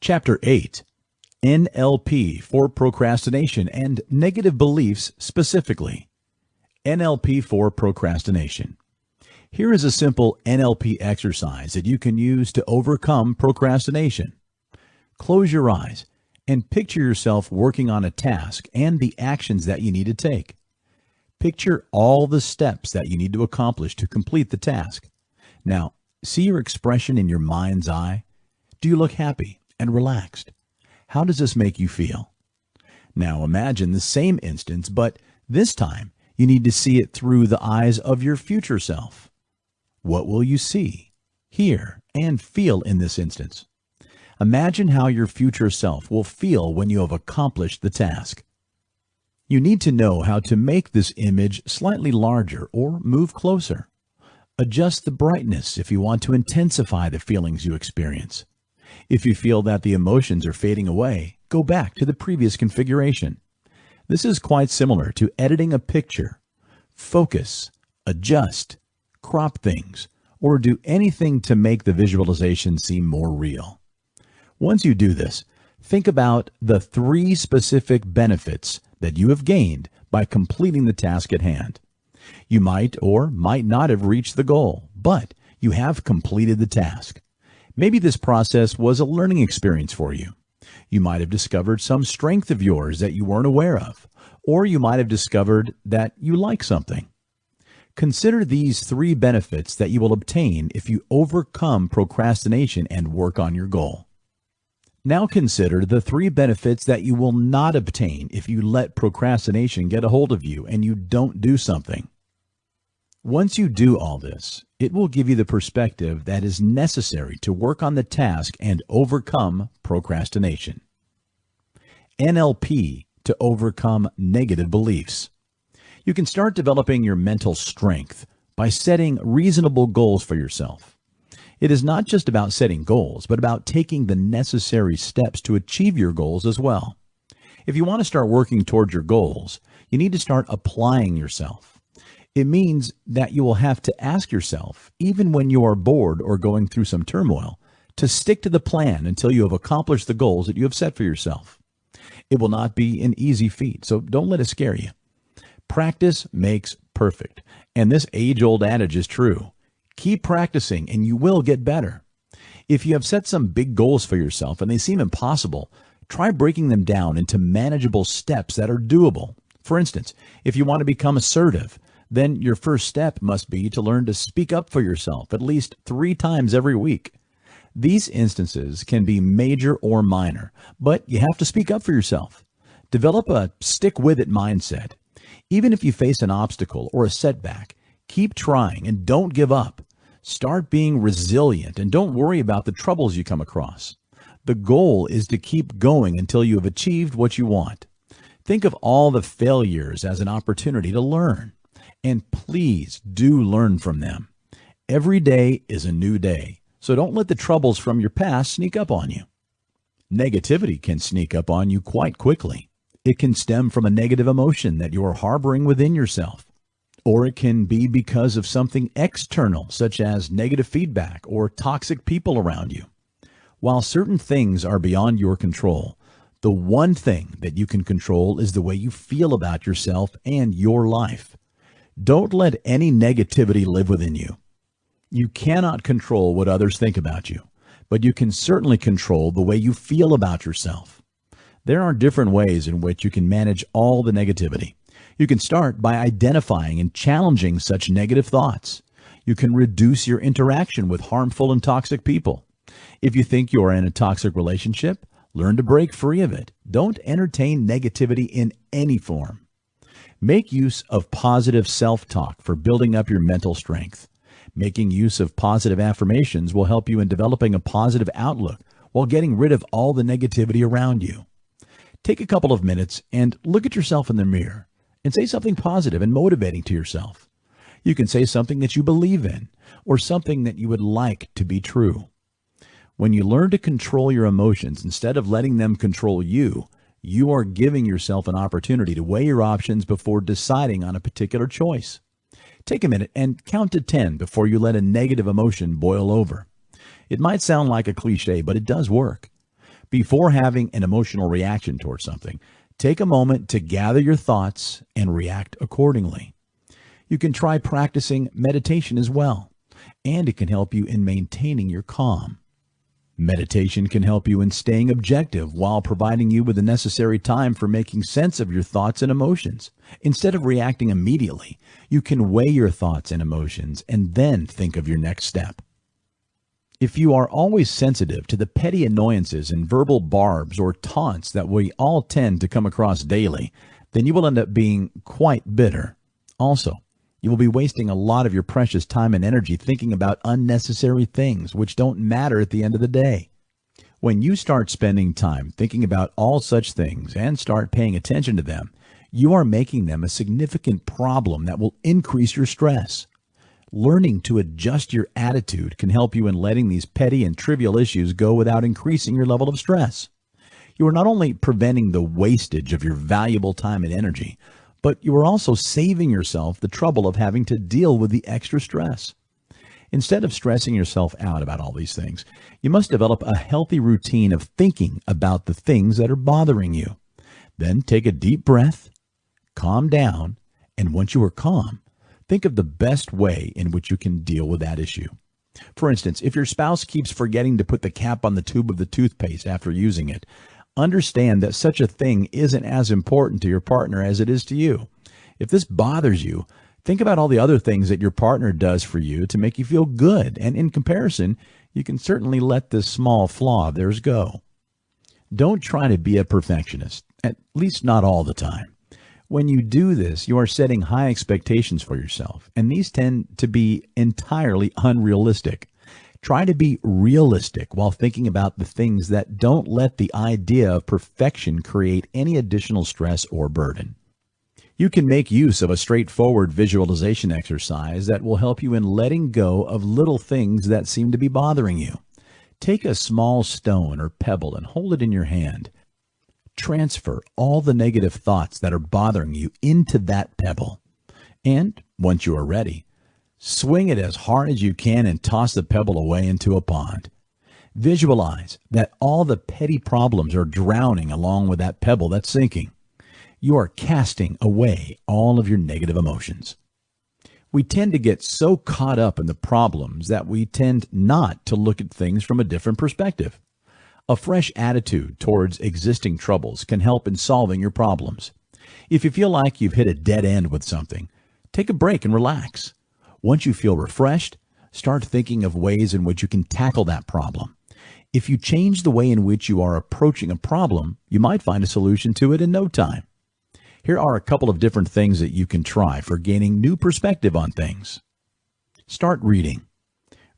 Chapter 8, NLP for Procrastination and Negative Beliefs Specifically. NLP for Procrastination. Here is a simple NLP exercise that you can use to overcome procrastination. Close your eyes and picture yourself working on a task and the actions that you need to take. Picture all the steps that you need to accomplish to complete the task. Now, see your expression in your mind's eye. Do you look happy and relaxed? How does this make you feel? Now imagine the same instance, but this time you need to see it through the eyes of your future self. What will you see, hear, and feel in this instance? Imagine how your future self will feel when you have accomplished the task. You need to know how to make this image slightly larger or move closer. Adjust the brightness if you want to intensify the feelings you experience. If you feel that the emotions are fading away, go back to the previous configuration. This is quite similar to editing a picture. Focus, adjust, crop things, or do anything to make the visualization seem more real. Once you do this, think about the 3 specific benefits that you have gained by completing the task at hand. You might or might not have reached the goal, but you have completed the task. Maybe this process was a learning experience for you. You might have discovered some strength of yours that you weren't aware of, or you might have discovered that you like something. Consider these 3 benefits that you will obtain if you overcome procrastination and work on your goal. Now consider the 3 benefits that you will not obtain if you let procrastination get a hold of you and you don't do something. Once you do all this, it will give you the perspective that is necessary to work on the task and overcome procrastination. NLP to overcome negative beliefs. You can start developing your mental strength by setting reasonable goals for yourself. It is not just about setting goals, but about taking the necessary steps to achieve your goals as well. If you want to start working towards your goals, you need to start applying yourself. It means that you will have to ask yourself, even when you are bored or going through some turmoil, to stick to the plan until you have accomplished the goals that you have set for yourself. It will not be an easy feat, so don't let it scare you. Practice makes perfect, and this age-old adage is true. Keep practicing and you will get better. If you have set some big goals for yourself and they seem impossible, try breaking them down into manageable steps that are doable. For instance, if you want to become assertive, then your first step must be to learn to speak up for yourself at least 3 times every week. These instances can be major or minor, but you have to speak up for yourself. Develop a stick-with-it mindset. Even if you face an obstacle or a setback, keep trying and don't give up. Start being resilient and don't worry about the troubles you come across. The goal is to keep going until you have achieved what you want. Think of all the failures as an opportunity to learn. And please do learn from them. Every day is a new day, so don't let the troubles from your past sneak up on you. Negativity can sneak up on you quite quickly. It can stem from a negative emotion that you are harboring within yourself. Or it can be because of something external, such as negative feedback or toxic people around you. While certain things are beyond your control, the one thing that you can control is the way you feel about yourself and your life. Don't let any negativity live within you. You cannot control what others think about you, but you can certainly control the way you feel about yourself. There are different ways in which you can manage all the negativity. You can start by identifying and challenging such negative thoughts. You can reduce your interaction with harmful and toxic people. If you think you are in a toxic relationship, learn to break free of it. Don't entertain negativity in any form. Make use of positive self-talk for building up your mental strength. Making use of positive affirmations will help you in developing a positive outlook while getting rid of all the negativity around you. Take a couple of minutes and look at yourself in the mirror and say something positive and motivating to yourself. You can say something that you believe in or something that you would like to be true. When you learn to control your emotions instead of letting them control you, you are giving yourself an opportunity to weigh your options before deciding on a particular choice. Take a minute and count to 10 before you let a negative emotion boil over. It might sound like a cliche, but it does work. Before having an emotional reaction towards something, take a moment to gather your thoughts and react accordingly. You can try practicing meditation as well, and it can help you in maintaining your calm. Meditation can help you in staying objective while providing you with the necessary time for making sense of your thoughts and emotions. Instead of reacting immediately, you can weigh your thoughts and emotions and then think of your next step. If you are always sensitive to the petty annoyances and verbal barbs or taunts that we all tend to come across daily, then you will end up being quite bitter. Also, you will be wasting a lot of your precious time and energy thinking about unnecessary things which don't matter at the end of the day. When you start spending time thinking about all such things and start paying attention to them, you are making them a significant problem that will increase your stress. Learning to adjust your attitude can help you in letting these petty and trivial issues go without increasing your level of stress. You are not only preventing the wastage of your valuable time and energy, but you are also saving yourself the trouble of having to deal with the extra stress. Instead of stressing yourself out about all these things, you must develop a healthy routine of thinking about the things that are bothering you. Then take a deep breath, calm down, and once you are calm, think of the best way in which you can deal with that issue. For instance, if your spouse keeps forgetting to put the cap on the tube of the toothpaste after using it, understand that such a thing isn't as important to your partner as it is to you. If this bothers you, think about all the other things that your partner does for you to make you feel good, and in comparison, you can certainly let this small flaw of theirs go. Don't try to be a perfectionist, at least not all the time. When you do this, you are setting high expectations for yourself, and these tend to be entirely unrealistic. Try to be realistic while thinking about the things that don't let the idea of perfection create any additional stress or burden. You can make use of a straightforward visualization exercise that will help you in letting go of little things that seem to be bothering you. Take a small stone or pebble and hold it in your hand. Transfer all the negative thoughts that are bothering you into that pebble. And once you are ready, swing it as hard as you can and toss the pebble away into a pond. Visualize that all the petty problems are drowning along with that pebble that's sinking. You are casting away all of your negative emotions. We tend to get so caught up in the problems that we tend not to look at things from a different perspective. A fresh attitude towards existing troubles can help in solving your problems. If you feel like you've hit a dead end with something, take a break and relax. Once you feel refreshed, start thinking of ways in which you can tackle that problem. If you change the way in which you are approaching a problem, you might find a solution to it in no time. Here are a couple of different things that you can try for gaining new perspective on things. Start reading.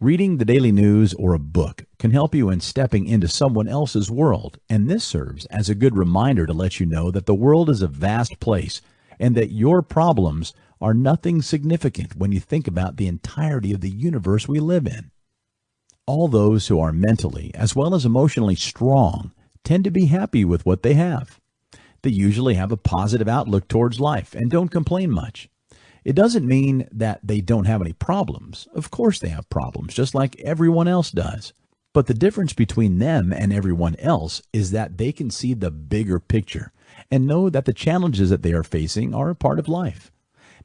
Reading the daily news or a book can help you in stepping into someone else's world, and this serves as a good reminder to let you know that the world is a vast place and that your problems are nothing significant when you think about the entirety of the universe we live in. All those who are mentally as well as emotionally strong tend to be happy with what they have. They usually have a positive outlook towards life and don't complain much. It doesn't mean that they don't have any problems. Of course they have problems, just like everyone else does. But the difference between them and everyone else is that they can see the bigger picture and know that the challenges that they are facing are a part of life.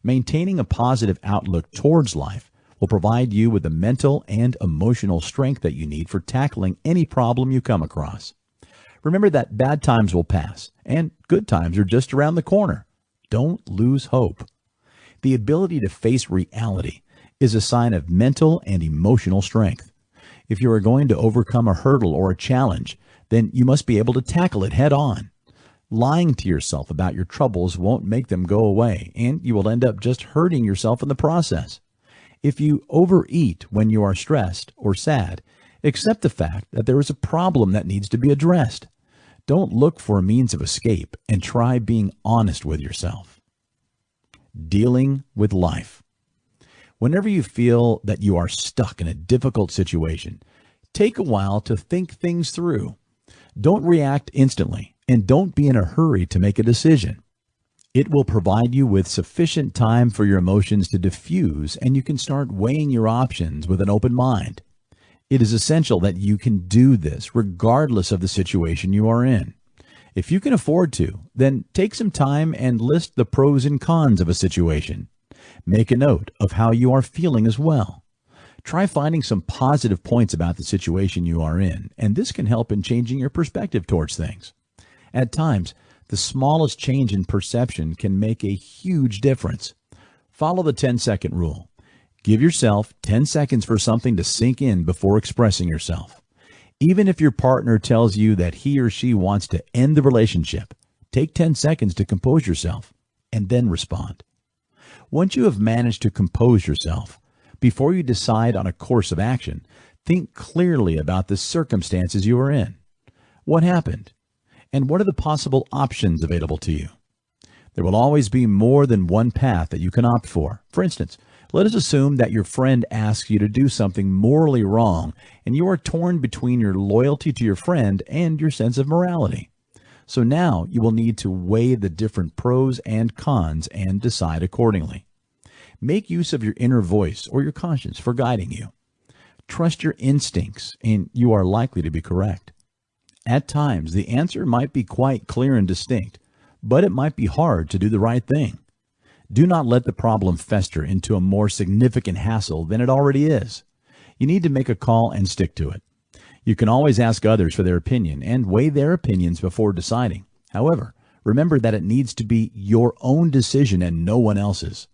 Maintaining a positive outlook towards life will provide you with the mental and emotional strength that you need for tackling any problem you come across. Remember that bad times will pass and good times are just around the corner. Don't lose hope. The ability to face reality is a sign of mental and emotional strength. If you are going to overcome a hurdle or a challenge, then you must be able to tackle it head on. Lying to yourself about your troubles won't make them go away, and you will end up just hurting yourself in the process. If you overeat when you are stressed or sad, accept the fact that there is a problem that needs to be addressed. Don't look for a means of escape and try being honest with yourself. Dealing with life. Whenever you feel that you are stuck in a difficult situation, take a while to think things through. Don't react instantly, and don't be in a hurry to make a decision. It will provide you with sufficient time for your emotions to diffuse, and you can start weighing your options with an open mind. It is essential that you can do this regardless of the situation you are in. If you can afford to, then take some time and list the pros and cons of a situation. Make a note of how you are feeling as well. Try finding some positive points about the situation you are in, and this can help in changing your perspective towards things. At times, the smallest change in perception can make a huge difference. Follow the 10-second rule. Give yourself 10 seconds for something to sink in before expressing yourself. Even if your partner tells you that he or she wants to end the relationship, take 10 seconds to compose yourself and then respond. Once you have managed to compose yourself, before you decide on a course of action, think clearly about the circumstances you are in. What happened? And what are the possible options available to you? There will always be more than one path that you can opt for. For instance, let us assume that your friend asks you to do something morally wrong, and you are torn between your loyalty to your friend and your sense of morality. So now you will need to weigh the different pros and cons and decide accordingly. Make use of your inner voice or your conscience for guiding you. Trust your instincts, and you are likely to be correct. At times, the answer might be quite clear and distinct, but it might be hard to do the right thing. Do not let the problem fester into a more significant hassle than it already is. You need to make a call and stick to it. You can always ask others for their opinion and weigh their opinions before deciding. However, remember that it needs to be your own decision and no one else's.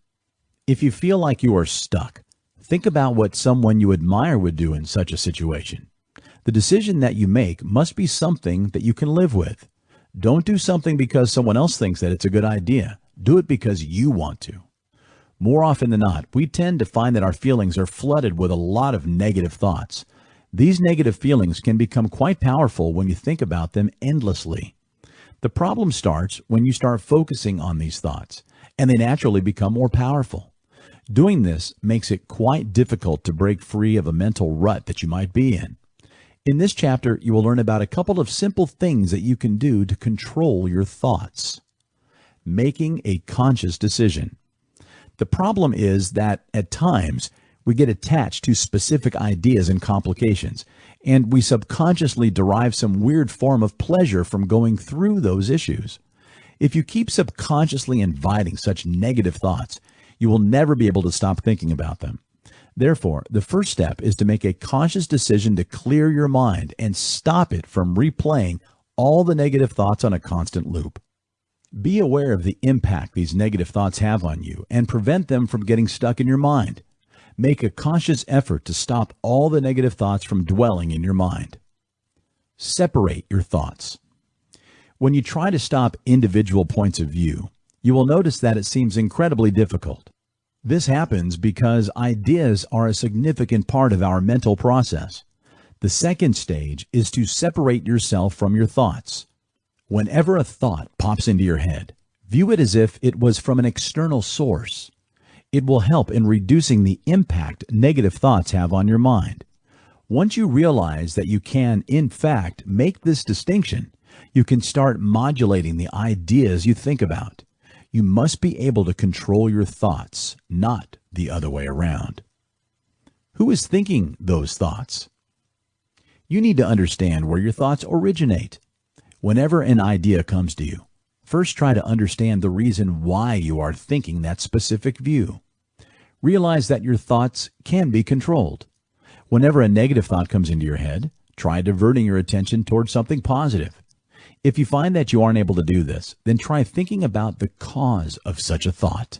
If you feel like you are stuck, think about what someone you admire would do in such a situation. The decision that you make must be something that you can live with. Don't do something because someone else thinks that it's a good idea. Do it because you want to. More often than not, we tend to find that our feelings are flooded with a lot of negative thoughts. These negative feelings can become quite powerful when you think about them endlessly. The problem starts when you start focusing on these thoughts, and they naturally become more powerful. Doing this makes it quite difficult to break free of a mental rut that you might be in. In this chapter, you will learn about a couple of simple things that you can do to control your thoughts. Making a conscious decision. The problem is that at times we get attached to specific ideas and complications, and we subconsciously derive some weird form of pleasure from going through those issues. If you keep subconsciously inviting such negative thoughts, you will never be able to stop thinking about them. Therefore, the first step is to make a conscious decision to clear your mind and stop it from replaying all the negative thoughts on a constant loop. Be aware of the impact these negative thoughts have on you and prevent them from getting stuck in your mind. Make a conscious effort to stop all the negative thoughts from dwelling in your mind. Separate your thoughts. When you try to stop individual points of view, you will notice that it seems incredibly difficult. This happens because ideas are a significant part of our mental process. The second stage is to separate yourself from your thoughts. Whenever a thought pops into your head, view it as if it was from an external source. It will help in reducing the impact negative thoughts have on your mind. Once you realize that you can, in fact, make this distinction, you can start modulating the ideas you think about. You must be able to control your thoughts, not the other way around. Who is thinking those thoughts? You need to understand where your thoughts originate. Whenever an idea comes to you, first try to understand the reason why you are thinking that specific view. Realize that your thoughts can be controlled. Whenever a negative thought comes into your head, try diverting your attention towards something positive. If you find that you aren't able to do this, then try thinking about the cause of such a thought.